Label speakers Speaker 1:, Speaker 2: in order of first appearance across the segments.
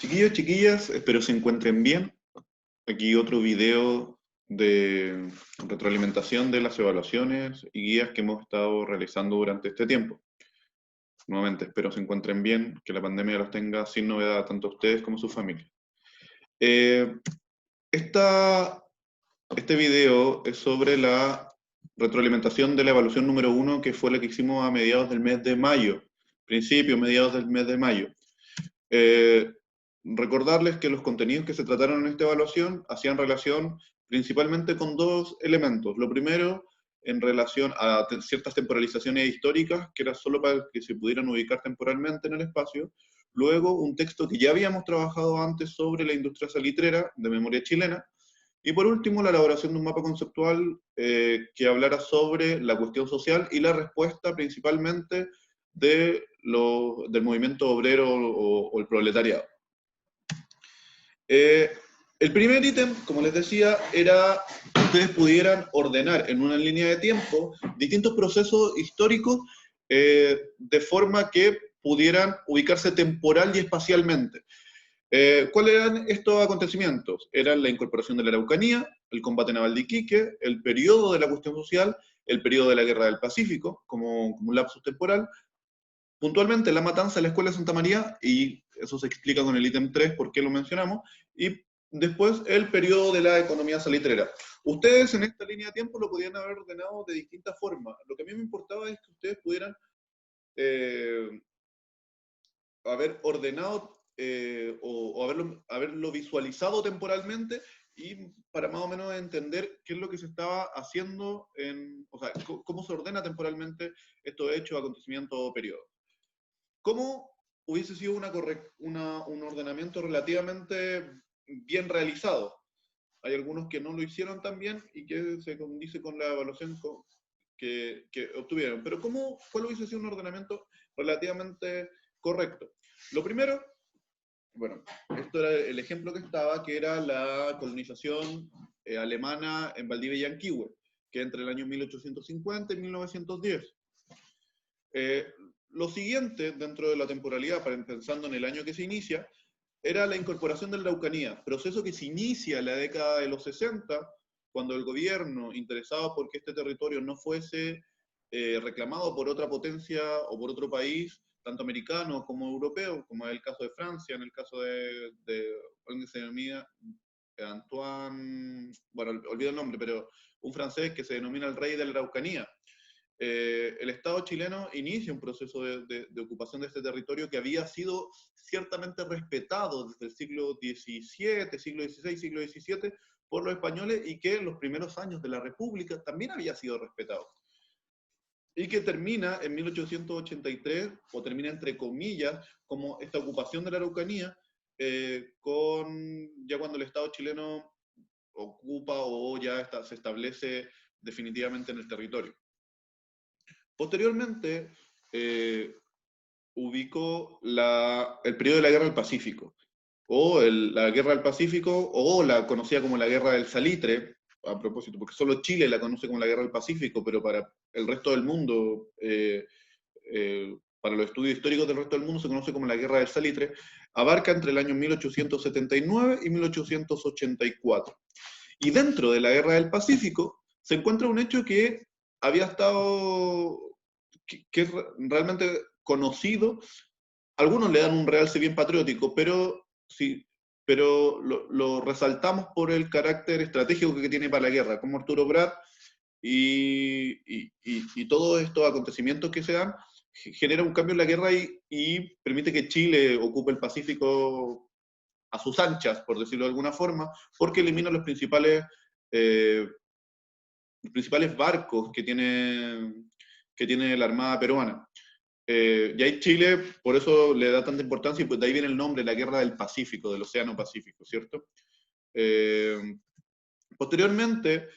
Speaker 1: Chiquillos, chiquillas, espero se encuentren bien. Aquí otro video de retroalimentación de las evaluaciones y guías que hemos estado realizando durante este tiempo. Nuevamente, espero se encuentren bien, que la pandemia los tenga sin novedad tanto a ustedes como a sus familias. Eh, este video es sobre la retroalimentación de la evaluación número 1, que fue la que hicimos a mediados del mes de mayo, mediados del mes de mayo. Eh, Recordarles que los contenidos que se trataron en esta evaluación hacían relación principalmente con dos elementos. Lo primero, en relación a ciertas temporalizaciones históricas, que era solo para que se pudieran ubicar temporalmente en el espacio. Luego, un texto que ya habíamos trabajado antes sobre la industria salitrera de memoria chilena. Y por último, la elaboración de un mapa conceptual que hablara sobre la cuestión social y la respuesta principalmente del movimiento obrero o el proletariado. El primer ítem, como les decía, era que ustedes pudieran ordenar en una línea de tiempo distintos procesos históricos de forma que pudieran ubicarse temporal y espacialmente. ¿Cuáles eran estos acontecimientos? Eran la incorporación de la Araucanía, el combate naval de Iquique, el periodo de la cuestión social, el periodo de la Guerra del Pacífico, como un lapsus temporal, puntualmente la matanza de la Escuela de Santa María, y eso se explica con el ítem 3 por qué lo mencionamos, y después el periodo de la economía salitrera. Ustedes en esta línea de tiempo lo podían haber ordenado de distintas formas. Lo que a mí me importaba es que ustedes pudieran haber ordenado o haberlo visualizado temporalmente y para más o menos entender qué es lo que se estaba haciendo, o sea, cómo se ordena temporalmente estos hechos, acontecimientos o periodos. ¿Cómo hubiese sido un ordenamiento relativamente bien realizado? Hay algunos que no lo hicieron tan bien y que se condice con la evaluación que obtuvieron. Pero ¿cuál hubiese sido un ordenamiento relativamente correcto? Lo primero, bueno, esto era el ejemplo que estaba, que era la colonización alemana en Valdivia y Yanquihue, que entre el año 1850 y 1910. Lo siguiente, dentro de la temporalidad, pensando en el año que se inicia, era la incorporación de la Araucanía, proceso que se inicia en la década de los 60, cuando el gobierno, interesado por que este territorio no fuese reclamado por otra potencia o por otro país, tanto americano como europeo, como es el caso de Francia, en el caso de ¿dónde se denomina? Antoine, bueno, olvido el nombre, pero un francés que se denomina el rey de la Araucanía. El Estado chileno inicia un proceso de ocupación de este territorio que había sido ciertamente respetado desde el siglo XVII, siglo XVI, siglo XVII por los españoles, y que en los primeros años de la República también había sido respetado. Y que termina en 1883, o termina entre comillas, como esta ocupación de la Araucanía, ya cuando el Estado chileno ocupa o ya se establece definitivamente en el territorio. Posteriormente, ubicó el periodo de la Guerra del Pacífico, o la Guerra del Pacífico, o la conocida como la Guerra del Salitre, a propósito, porque solo Chile la conoce como la Guerra del Pacífico, pero para el resto del mundo, para los estudios históricos del resto del mundo, se conoce como la Guerra del Salitre, abarca entre el año 1879 y 1884. Y dentro de la Guerra del Pacífico se encuentra un hecho que había estado, que es realmente conocido. Algunos le dan un realce bien patriótico, pero sí, pero lo resaltamos por el carácter estratégico que tiene para la guerra, como Arturo Prat y todos estos acontecimientos que se dan genera un cambio en la guerra y permite que Chile ocupe el Pacífico a sus anchas, por decirlo de alguna forma, porque elimina los principales barcos que tiene la Armada peruana. Y ahí Chile, por eso le da tanta importancia, y pues de ahí viene el nombre, la Guerra del Pacífico, del Océano Pacífico, ¿cierto? Posteriormente,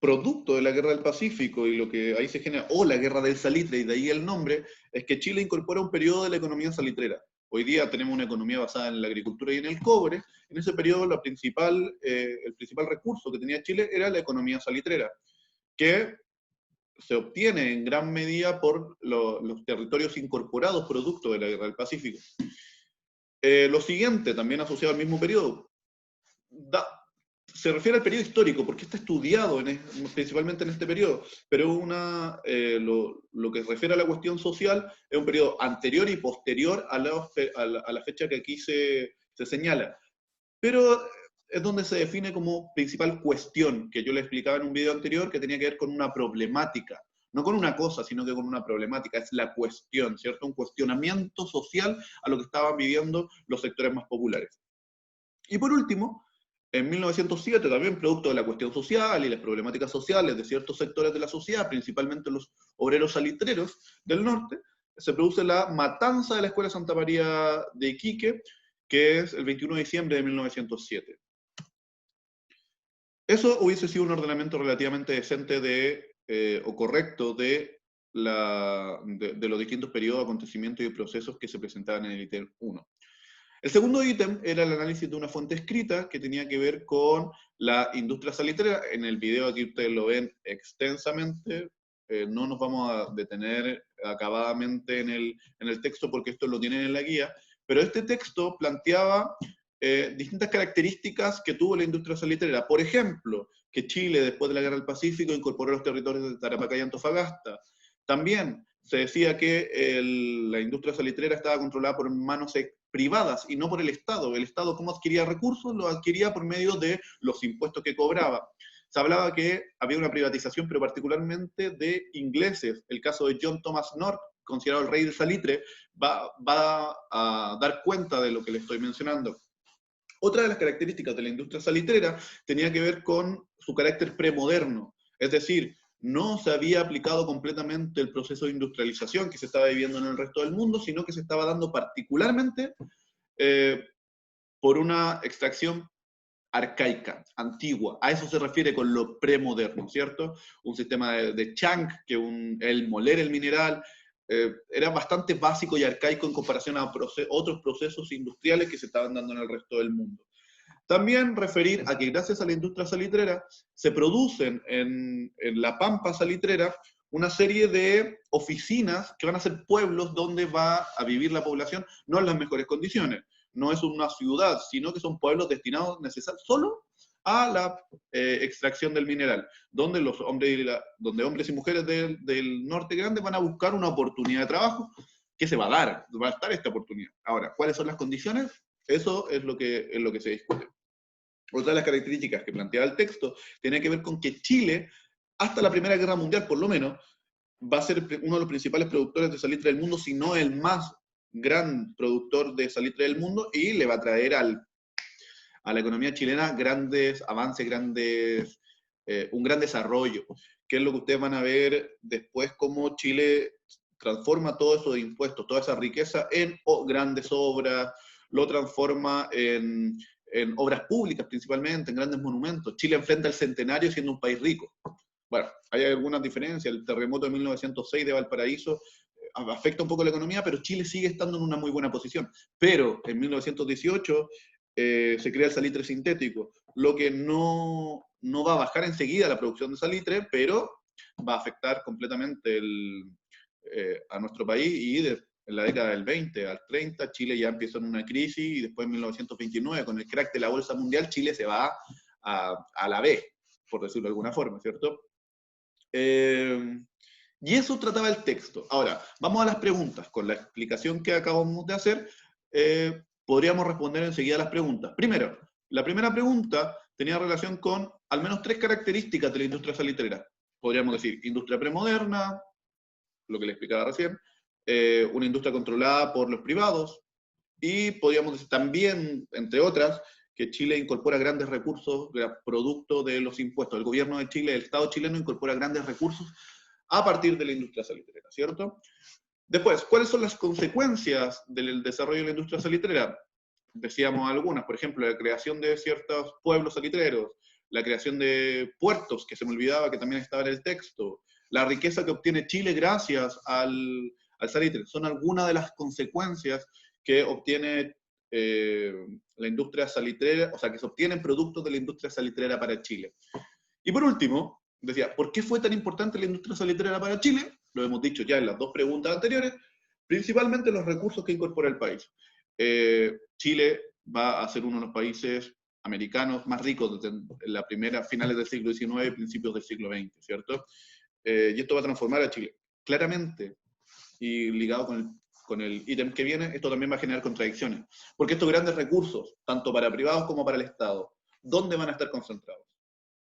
Speaker 1: producto de la Guerra del Pacífico y lo que ahí se genera, o la Guerra del Salitre, y de ahí el nombre, es que Chile incorpora un periodo de la economía salitrera. Hoy día tenemos una economía basada en la agricultura y en el cobre. En ese periodo el principal recurso que tenía Chile era la economía salitrera, que se obtiene en gran medida por los territorios incorporados producto de la Guerra del Pacífico. Lo siguiente, también asociado al mismo periodo, se refiere al periodo histórico, porque está estudiado principalmente en este periodo, pero lo que se refiere a la cuestión social es un periodo anterior y posterior a la fecha que aquí se señala. Pero es donde se define como principal cuestión, que yo le explicaba en un video anterior, que tenía que ver con una problemática. No con una cosa, sino que con una problemática. Es la cuestión, ¿cierto? Un cuestionamiento social a lo que estaban viviendo los sectores más populares. Y por último, en 1907, también producto de la cuestión social y las problemáticas sociales de ciertos sectores de la sociedad, principalmente los obreros salitreros del norte, se produce la matanza de la Escuela Santa María de Iquique, que es el 21 de diciembre de 1907. Eso hubiese sido un ordenamiento relativamente decente o correcto de los distintos periodos, acontecimientos y procesos que se presentaban en el ítem 1. El segundo ítem era el análisis de una fuente escrita que tenía que ver con la industria salitrera. En el video aquí ustedes lo ven extensamente. No nos vamos a detener acabadamente en el texto porque esto lo tienen en la guía, pero este texto planteaba distintas características que tuvo la industria salitrera. Por ejemplo, que Chile, después de la Guerra del Pacífico, incorporó los territorios de Tarapacá y Antofagasta. También se decía que la industria salitrera estaba controlada por manos privadas y no por el Estado. El Estado, ¿cómo adquiría recursos? Lo adquiría por medio de los impuestos que cobraba. Se hablaba que había una privatización, pero particularmente de ingleses. El caso de John Thomas North, considerado el rey del salitre, va a dar cuenta de lo que le estoy mencionando. Otra de las características de la industria salitrera tenía que ver con su carácter premoderno, es decir, no se había aplicado completamente el proceso de industrialización que se estaba viviendo en el resto del mundo, sino que se estaba dando particularmente por una extracción arcaica, antigua. A eso se refiere con lo premoderno, ¿cierto? Un sistema de chunk, el moler el mineral, era bastante básico y arcaico en comparación a otros procesos industriales que se estaban dando en el resto del mundo. También referir a que gracias a la industria salitrera se producen en la pampa salitrera una serie de oficinas que van a ser pueblos donde va a vivir la población, no en las mejores condiciones. No es una ciudad, sino que son pueblos destinados solo a la extracción del mineral, donde hombres y mujeres del norte grande van a buscar una oportunidad de trabajo que se va a dar, va a estar esta oportunidad. Ahora, ¿cuáles son las condiciones? Eso es lo que se discute. Otra de las características que planteaba el texto tiene que ver con que Chile, hasta la Primera Guerra Mundial por lo menos, va a ser uno de los principales productores de salitre del mundo, si no el más gran productor de salitre del mundo, y le va a traer a la economía chilena grandes avances, un gran desarrollo, que es lo que ustedes van a ver después, cómo Chile transforma todo eso de impuestos, toda esa riqueza en grandes obras, lo transforma en obras públicas principalmente, en grandes monumentos. Chile enfrenta el centenario siendo un país rico. Bueno, hay algunas diferencias. El terremoto de 1906 de Valparaíso afecta un poco la economía, pero Chile sigue estando en una muy buena posición. Pero en 1918 se crea el salitre sintético, lo que no va a bajar enseguida la producción de salitre, pero va a afectar completamente a nuestro país, y en la década del 20 al 30 Chile ya empieza en una crisis, y después en 1929 con el crack de la bolsa mundial Chile se va a la B, por decirlo de alguna forma, ¿cierto? Y eso trataba el texto. Ahora, vamos a las preguntas. Con la explicación que acabamos de hacer, podríamos responder enseguida a las preguntas. Primero, la primera pregunta tenía relación con al menos 3 características de la industria salitrera. Podríamos decir, industria premoderna, lo que le explicaba recién, una industria controlada por los privados, y podríamos decir también, entre otras, que Chile incorpora grandes recursos producto de los impuestos. El gobierno de Chile, el Estado chileno, incorpora grandes recursos a partir de la industria salitrera, ¿cierto? Después, ¿cuáles son las consecuencias del desarrollo de la industria salitrera? Decíamos algunas, por ejemplo, la creación de ciertos pueblos salitreros, la creación de puertos, que se me olvidaba que también estaba en el texto, la riqueza que obtiene Chile gracias al salitre. Son algunas de las consecuencias que obtiene la industria salitrera, o sea, que se obtienen productos de la industria salitrera para Chile. Y por último, decía, ¿por qué fue tan importante la industria salitrera para Chile? Lo hemos dicho ya en las 2 preguntas anteriores, principalmente los recursos que incorpora el país. Chile va a ser uno de los países americanos más ricos desde la primera, finales del siglo XIX y principios del siglo XX, ¿cierto? Y esto va a transformar a Chile. Claramente, y ligado con el ítem que viene, esto también va a generar contradicciones. Porque estos grandes recursos, tanto para privados como para el Estado, ¿dónde van a estar concentrados?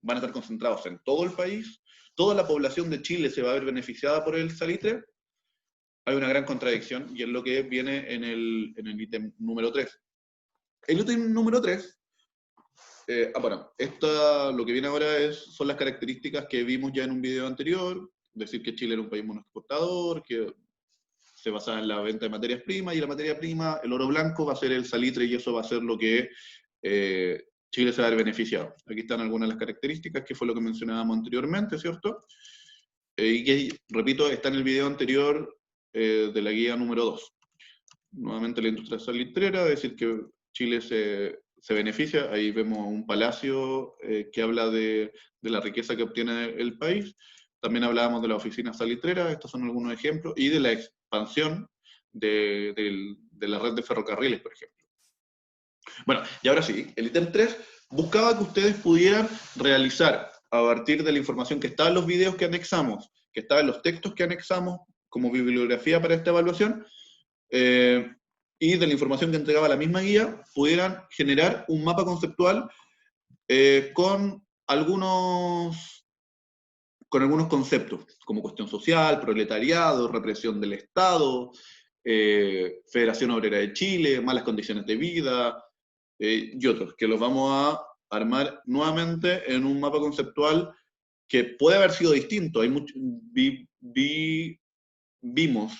Speaker 1: ¿Van a estar concentrados en todo el país? ¿Toda la población de Chile se va a ver beneficiada por el salitre? Hay una gran contradicción, y es lo que viene en el ítem número 3. El ítem número 3, bueno, lo que viene ahora son las características que vimos ya en un video anterior, decir que Chile era un país monoexportador, que se basaba en la venta de materias primas, y la materia prima, el oro blanco, va a ser el salitre, y eso va a ser lo que Chile se va a ver beneficiado. Aquí están algunas de las características, que fue lo que mencionábamos anteriormente, ¿cierto? Y que, repito, está en el video anterior de la guía número 2. Nuevamente la industria salitrera, es decir, que Chile se beneficia. Ahí vemos un palacio que habla de la riqueza que obtiene el país. También hablábamos de la oficina salitrera, estos son algunos ejemplos, y de la expansión de la red de ferrocarriles, por ejemplo. Bueno, y ahora sí, el ítem 3 buscaba que ustedes pudieran realizar, a partir de la información que está en los videos que anexamos, que está en los textos que anexamos como bibliografía para esta evaluación, y de la información que entregaba la misma guía, pudieran generar un mapa conceptual con algunos conceptos, como cuestión social, proletariado, represión del Estado, Federación Obrera de Chile, malas condiciones de vida, y otros, que los vamos a armar nuevamente en un mapa conceptual que puede haber sido distinto. Vimos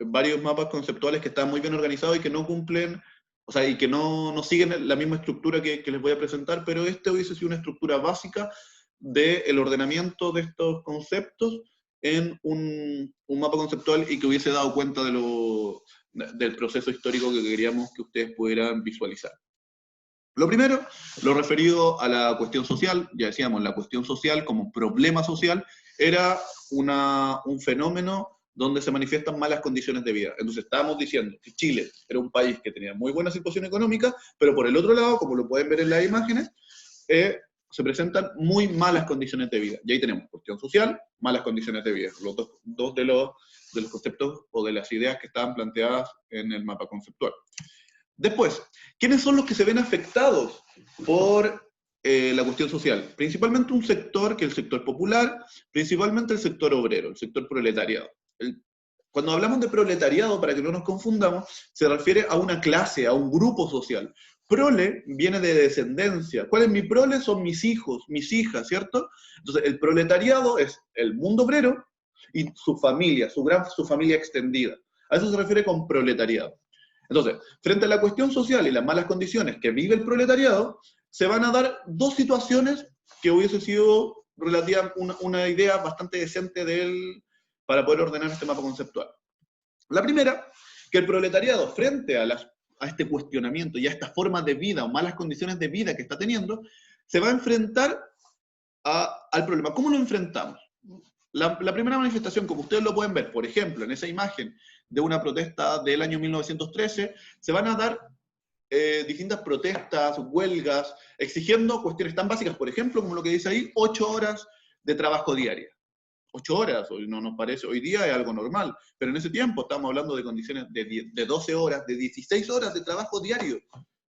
Speaker 1: varios mapas conceptuales que están muy bien organizados y que no cumplen, o sea, y que no siguen la misma estructura que les voy a presentar, pero este hubiese sido una estructura básica del ordenamiento de estos conceptos en un mapa conceptual, y que hubiese dado cuenta del proceso histórico que queríamos que ustedes pudieran visualizar. Lo primero, lo referido a la cuestión social, ya decíamos, la cuestión social como problema social era un fenómeno donde se manifiestan malas condiciones de vida. Entonces estábamos diciendo que Chile era un país que tenía muy buena situación económica, pero por el otro lado, como lo pueden ver en las imágenes, se presentan muy malas condiciones de vida. Y ahí tenemos cuestión social, malas condiciones de vida, los dos de los conceptos o de las ideas que estaban planteadas en el mapa conceptual. Después, ¿quiénes son los que se ven afectados por la cuestión social? Principalmente un sector, que es el sector popular, principalmente el sector obrero, el sector proletariado. Cuando hablamos de proletariado, para que no nos confundamos, se refiere a una clase, a un grupo social. Prole viene de descendencia. ¿Cuál es mi prole? Son mis hijos, mis hijas, ¿cierto? Entonces, el proletariado es el mundo obrero y su familia, su familia extendida. A eso se refiere con proletariado. Entonces, frente a la cuestión social y las malas condiciones que vive el proletariado, se van a dar dos situaciones que hubiese sido una idea bastante decente para poder ordenar este mapa conceptual. La primera, que el proletariado, frente a este cuestionamiento y a esta forma de vida o malas condiciones de vida que está teniendo, se va a enfrentar al problema. ¿Cómo lo enfrentamos? La primera manifestación, como ustedes lo pueden ver, por ejemplo, en esa imagen de una protesta del año 1913, se van a dar distintas protestas, huelgas, exigiendo cuestiones tan básicas, por ejemplo, como lo que dice ahí, 8 horas de trabajo diaria. 8 horas, hoy no nos parece, hoy día es algo normal, pero en ese tiempo estamos hablando de condiciones de 12 horas, de 16 horas de trabajo diario,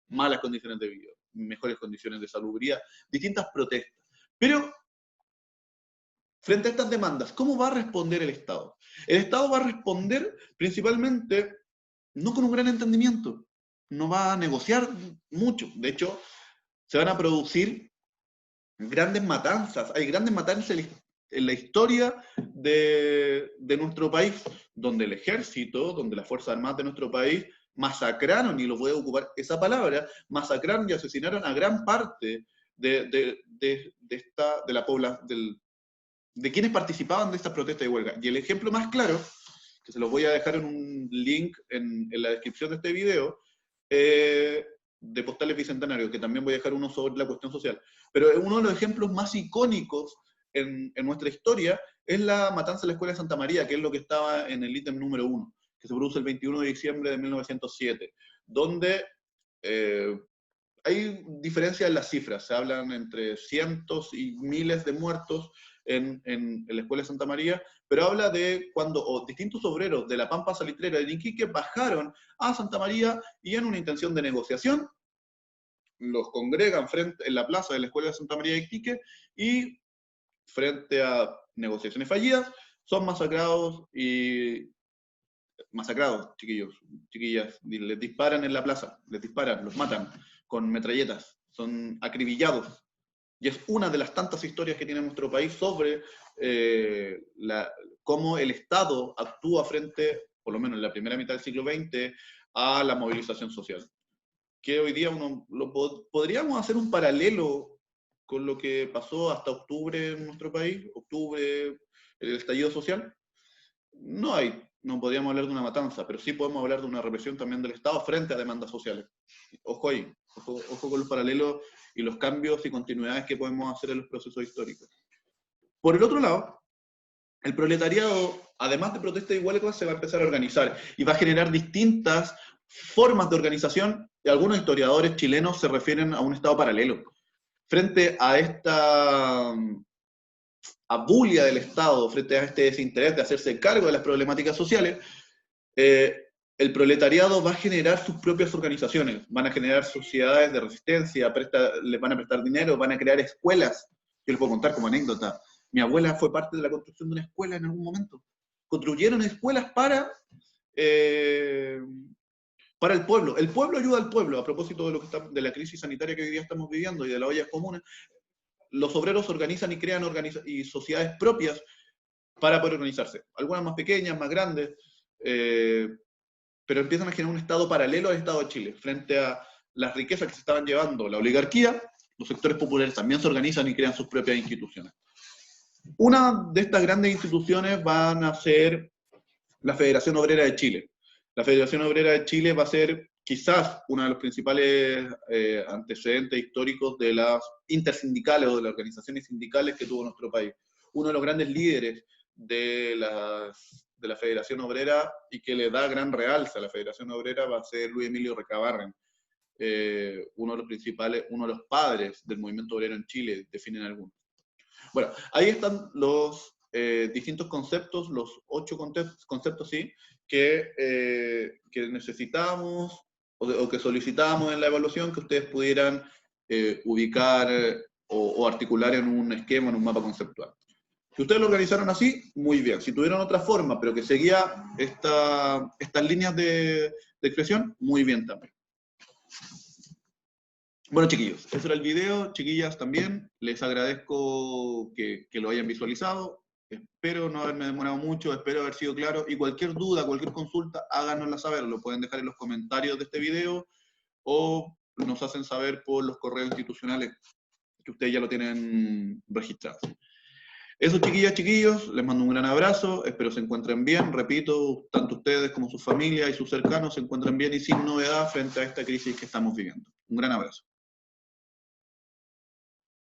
Speaker 1: malas condiciones de vida, mejores condiciones de salubridad, distintas protestas. Pero, frente a estas demandas, ¿cómo va a responder el Estado? El Estado va a responder principalmente no con un gran entendimiento, no va a negociar mucho. De hecho, se van a producir grandes matanzas. Hay grandes matanzas en la historia de nuestro país, donde el ejército, donde las Fuerzas Armadas de nuestro país masacraron, y lo voy a ocupar esa palabra, masacraron y asesinaron a gran parte de la población, de quienes participaban de esta protesta de huelga. Y el ejemplo más claro, que se los voy a dejar en un link en la descripción de este video, de Postales Bicentenarios, que también voy a dejar uno sobre la cuestión social. Pero uno de los ejemplos más icónicos en nuestra historia es la matanza de la Escuela de Santa María, que es lo que estaba en el ítem número 1, que se produce el 21 de diciembre de 1907, donde hay diferencias en las cifras, se hablan entre cientos y miles de muertos en la Escuela de Santa María, pero habla de cuando distintos obreros de la Pampa Salitrera de Iquique bajaron a Santa María y en una intención de negociación los congregan en la plaza de la Escuela de Santa María de Iquique y frente a negociaciones fallidas son masacrados, chiquillos, chiquillas, les disparan en la plaza, les disparan, los matan con metralletas, son acribillados. Y es una de las tantas historias que tiene nuestro país sobre cómo el Estado actúa frente, por lo menos en la primera mitad del siglo XX, a la movilización social. Que hoy día podríamos hacer un paralelo con lo que pasó hasta octubre en nuestro país, octubre, el estallido social. No podríamos hablar de una matanza, pero sí podemos hablar de una represión también del Estado frente a demandas sociales. Ojo ahí, ojo con los paralelos y los cambios y continuidades que podemos hacer en los procesos históricos. Por el otro lado, el proletariado, además de protesta de igual clase, se va a empezar a organizar y va a generar distintas formas de organización, y algunos historiadores chilenos se refieren a un Estado paralelo. Frente a esta abulia del Estado, frente a este desinterés de hacerse cargo de las problemáticas sociales, el proletariado va a generar sus propias organizaciones, van a generar sociedades de resistencia, les van a prestar dinero, van a crear escuelas. Yo les puedo contar como anécdota, mi abuela fue parte de la construcción de una escuela en algún momento. Construyeron escuelas para el pueblo. El pueblo ayuda al pueblo, a propósito de la crisis sanitaria que hoy día estamos viviendo y de las ollas comunes. Los obreros se organizan y crean sociedades propias para poder organizarse. Algunas más pequeñas, más grandes, pero empiezan a generar un Estado paralelo al Estado de Chile, frente a las riquezas que se estaban llevando la oligarquía. Los sectores populares también se organizan y crean sus propias instituciones. Una de estas grandes instituciones van a ser la Federación Obrera de Chile. La Federación Obrera de Chile va a ser quizás uno de los principales antecedentes históricos de las intersindicales o de las organizaciones sindicales que tuvo nuestro país. Uno de los grandes líderes de la Federación Obrera y que le da gran realce a la Federación Obrera va a ser Luis Emilio Recabarren, uno de los padres del movimiento obrero en Chile, definen algunos. Bueno, ahí están los distintos conceptos, los 8 conceptos, sí, que necesitamos o que solicitamos en la evaluación que ustedes pudieran ubicar o articular en un esquema, en un mapa conceptual. Si ustedes lo organizaron así, muy bien. Si tuvieron otra forma, pero que seguía estas líneas de expresión, muy bien también. Bueno, chiquillos, eso era el video. Chiquillas también, les agradezco que lo hayan visualizado. Espero no haberme demorado mucho, espero haber sido claro. Y cualquier duda, cualquier consulta, háganosla saber. Lo pueden dejar en los comentarios de este video o nos hacen saber por los correos institucionales que ustedes ya lo tienen registrado. Eso, chiquillas, chiquillos, les mando un gran abrazo, espero se encuentren bien, repito, tanto ustedes como sus familias y sus cercanos se encuentren bien y sin novedad frente a esta crisis que estamos viviendo. Un gran abrazo.